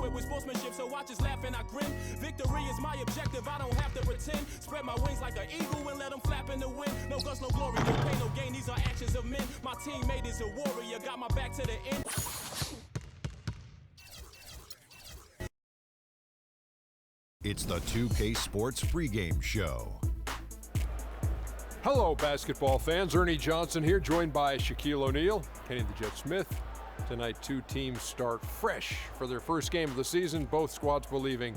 it with sportsmanship, so I just laugh and I grin. Victory is my objective, I don't have to pretend. Spread my wings like an eagle and let them flap in the wind. No guts, no glory, no pain, no gain, these are actions of men. My teammate is a warrior, got my back to the end. It's the 2K Sports pregame show. Hello, basketball fans. Ernie Johnson here, joined by Shaquille O'Neal, Kenny the Jet Smith. Tonight, two teams start fresh for their first game of the season, both squads believing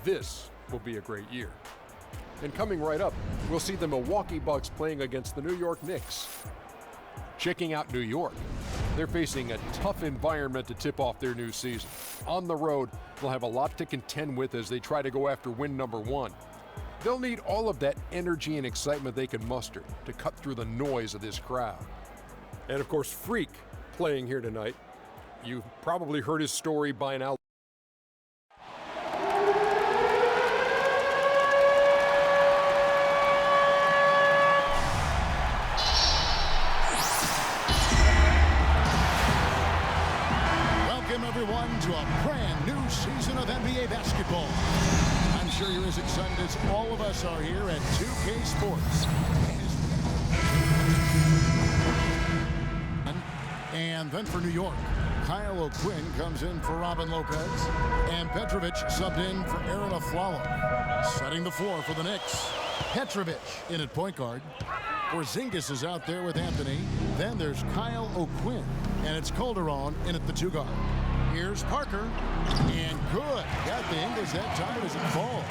this will be a great year. And coming right up, we'll see the Milwaukee Bucks playing against the New York Knicks. Checking out New York. They're facing a tough environment to tip off their new season. On the road, they'll have a lot to contend with as they try to go after win number one. They'll need all of that energy and excitement they can muster to cut through the noise of this crowd. And of course, Freak playing here tonight. You've probably heard his story by now. Welcome everyone to a brand new season of NBA basketball. I'm sure you're as excited as all of us are here at 2K Sports. And then for New York, Kyle O'Quinn comes in for Robin Lopez, and Petrovic subbed in for Aaron Aflalo. Setting the floor for the Knicks, Petrovic in at point guard. Porzingis is out there with Anthony. Then there's Kyle O'Quinn, and it's Calderon in at the two guard. Here's Parker, and good. Got the Ingles that time as it falls.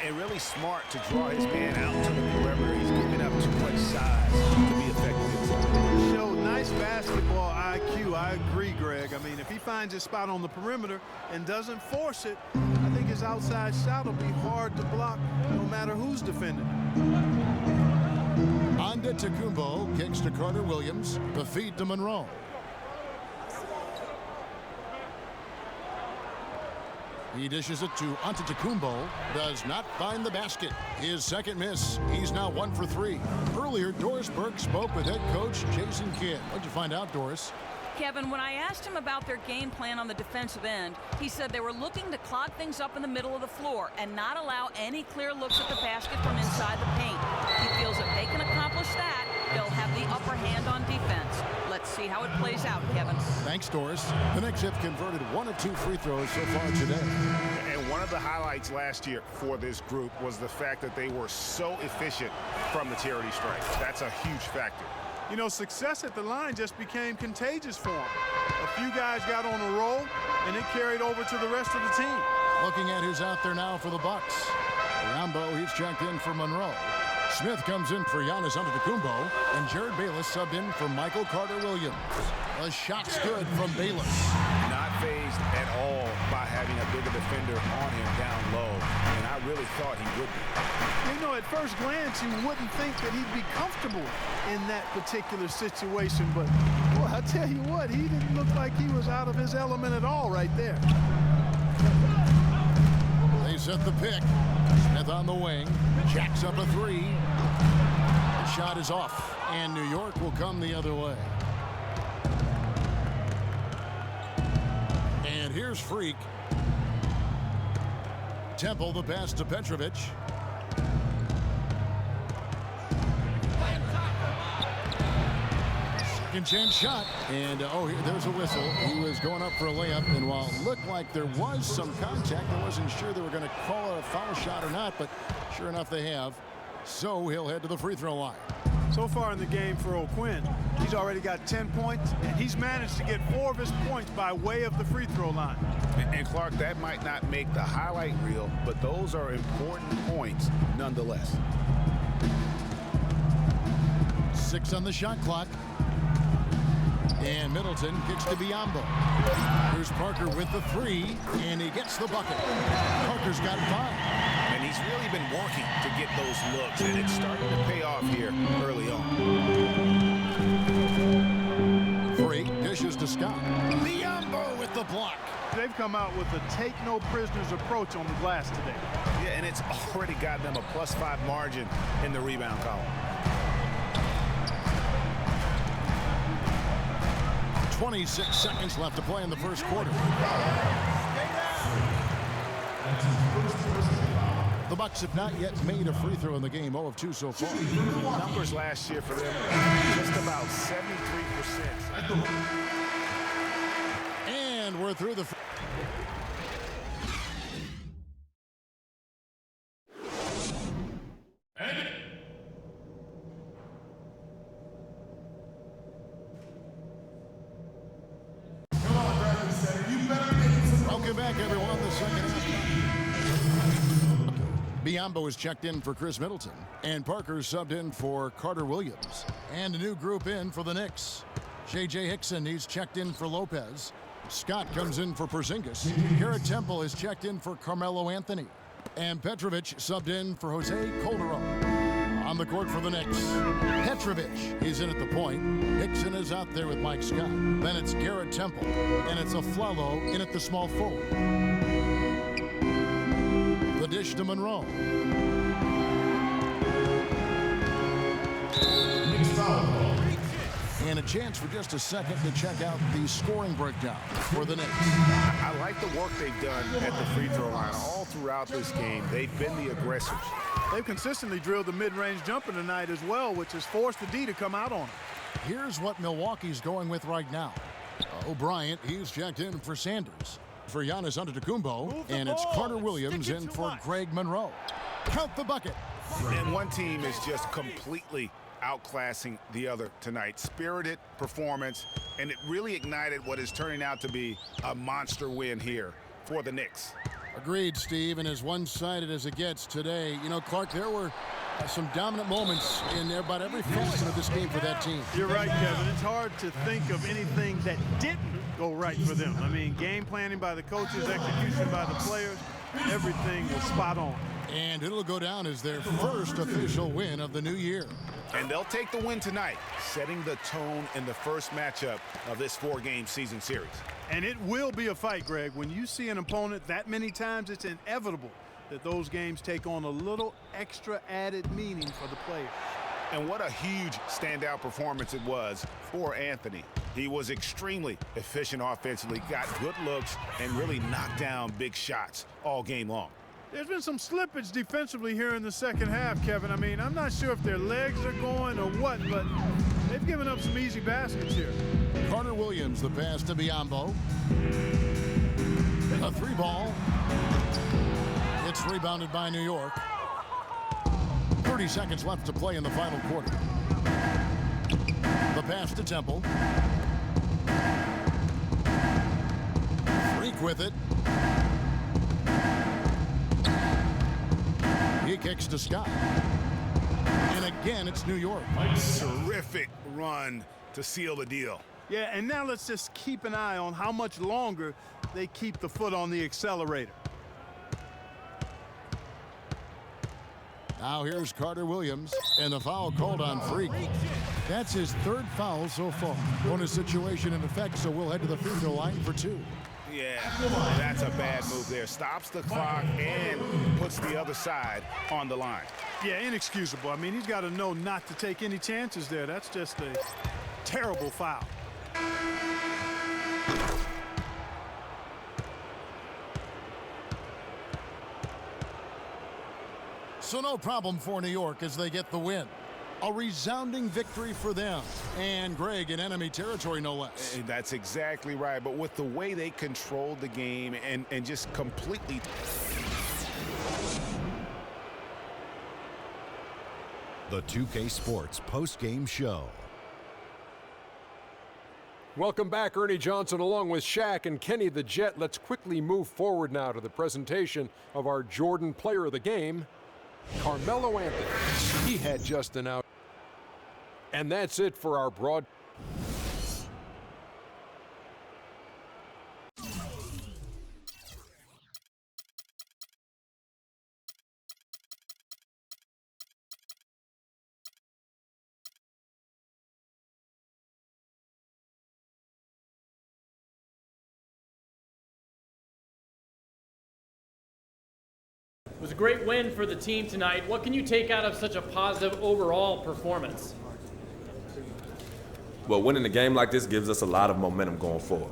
And really smart to draw his man out to the perimeter. He's giving up too much size to be effective. Showed nice basketball IQ. I agree, Greg. I mean, if he finds his spot on the perimeter and doesn't force it, I think his outside shot will be hard to block no matter who's defending. Antetokounmpo kicks to Carter Williams. The feed to Monroe. He dishes it to Antetokounmpo. Does not find the basket. His second miss. He's now 1 for 3. Earlier, Doris Burke spoke with head coach Jason Kidd. What'd you find out, Doris? Kevin, when I asked him about their game plan on the defensive end, he said they were looking to clog things up in the middle of the floor and not allow any clear looks at the basket from inside the paint. He feels if they can accomplish that, they'll have the upper hand on defense. Let's see how it plays out, Kevin. Thanks, Doris. The Knicks have converted 1 of 2 free throws so far today. And one of the highlights last year for this group was the fact that they were so efficient from the charity stripe. That's a huge factor. You know, success at the line just became contagious for him. A few guys got on a roll, and it carried over to the rest of the team. Looking at who's out there now for the Bucks. Rambo, he's checked in for Monroe. Smith comes in for Giannis Antetokounmpo, and Jared Bayless subbed in for Michael Carter-Williams. A shot's good from Bayless. Not phased at all by having a bigger defender on him down low, and I really thought he would be. You know, at first glance, you wouldn't think that he'd be comfortable in that particular situation, but, boy, I tell you what, he didn't look like he was out of his element at all right there. They set the pick. Smith on the wing. Jacks up a three. The shot is off, and New York will come the other way. And here's Freak. Temple the pass to Petrovic. Second chance shot. And there's a whistle. He was going up for a layup, and while it looked like there was some contact, I wasn't sure they were going to call it a foul shot or not, but sure enough they have. So he'll head to the free throw line. So far in the game for O'Quinn, he's already got 10 points, and he's managed to get 4 of his points by way of the free throw line. And Clark, that might not make the highlight reel, but those are important points nonetheless. 6 on the shot clock. And Middleton kicks to Biyombo. Here's Parker with the 3, and he gets the bucket. Parker's got 5. And he's really been working to get those looks, and it's starting to pay off here early on. Freak dishes to Scott. Biyombo with the block. They've come out with a take-no-prisoners approach on the glass today. Yeah, and it's already got them a +5 margin in the rebound column. 26 seconds left to play in the first quarter. The Bucks have not yet made a free throw in the game, 0 of 2 so far. Numbers last year for them, just about 73%. And we're through the... Welcome back, everyone. The second half. Biombo is checked in for Chris Middleton, and Parker subbed in for Carter Williams. And a new group in for the Knicks. J.J. Hickson, he's checked in for Lopez. Scott comes in for Porzingis. Garrett Temple is checked in for Carmelo Anthony. And Petrovic subbed in for Jose Calderon. On the court for the Knicks, Petrovic is in at the point. Hickson is out there with Mike Scott. Then it's Garrett Temple, and it's Aflalo in at the small forward. The dish to Monroe. And a chance for just a second to check out the scoring breakdown for the Knicks. I like the work they've done at the free throw line all throughout this game. They've been the aggressors. They've consistently drilled the mid-range jumper tonight as well, which has forced the D to come out on them. Here's what Milwaukee's going with right now. O'Brien, he's checked in for Sanders. For Giannis Antetokounmpo, and it's Carter Williams in for Greg Monroe. Count the bucket. And one team is just completely outclassing the other tonight. Spirited performance, and it really ignited what is turning out to be a monster win here for the Knicks. Agreed, Steve, and as one-sided as it gets today, you know, Clark, there were some dominant moments in about every facet of this game for that team. You're right, Kevin. It's hard to think of anything that didn't go right for them. I mean, game planning by the coaches, execution by the players, everything was spot on. And it'll go down as their first official win of the new year. And they'll take the win tonight, setting the tone in the first matchup of this 4-game season series. And it will be a fight, Greg. When you see an opponent that many times, it's inevitable that those games take on a little extra added meaning for the players. And what a huge standout performance it was for Anthony. He was extremely efficient offensively, got good looks, and really knocked down big shots all game long. There's been some slippage defensively here in the second half, Kevin. I mean, I'm not sure if their legs are going or what, but they've given up some easy baskets here. Carter Williams, the pass to Biombo. A 3-ball. It's rebounded by New York. 30 seconds left to play in the final quarter. The pass to Temple. Freak with it. He kicks to Scott. And again, it's New York. Terrific run to seal the deal. Yeah, and now let's just keep an eye on how much longer they keep the foot on the accelerator. Now here's Carter Williams, and the foul called on Freak. That's his third foul so far. Bonus situation in effect, so we'll head to the free throw line for 2. Yeah, that's a bad move there. Stops the clock and puts the other side on the line. Yeah, inexcusable. I mean, he's got to know not to take any chances there. That's just a terrible foul. So no problem for New York as they get the win. A resounding victory for them. And Greg in enemy territory, no less. That's exactly right. But with the way they controlled the game and just completely... The 2K Sports post-game show. Welcome back, Ernie Johnson, along with Shaq and Kenny the Jet. Let's quickly move forward now to the presentation of our Jordan Player of the Game, Carmelo Anthony. He had just an out. And that's it for our broad. It was a great win for the team tonight. What can you take out of such a positive overall performance? Well, winning a game like this gives us a lot of momentum going forward.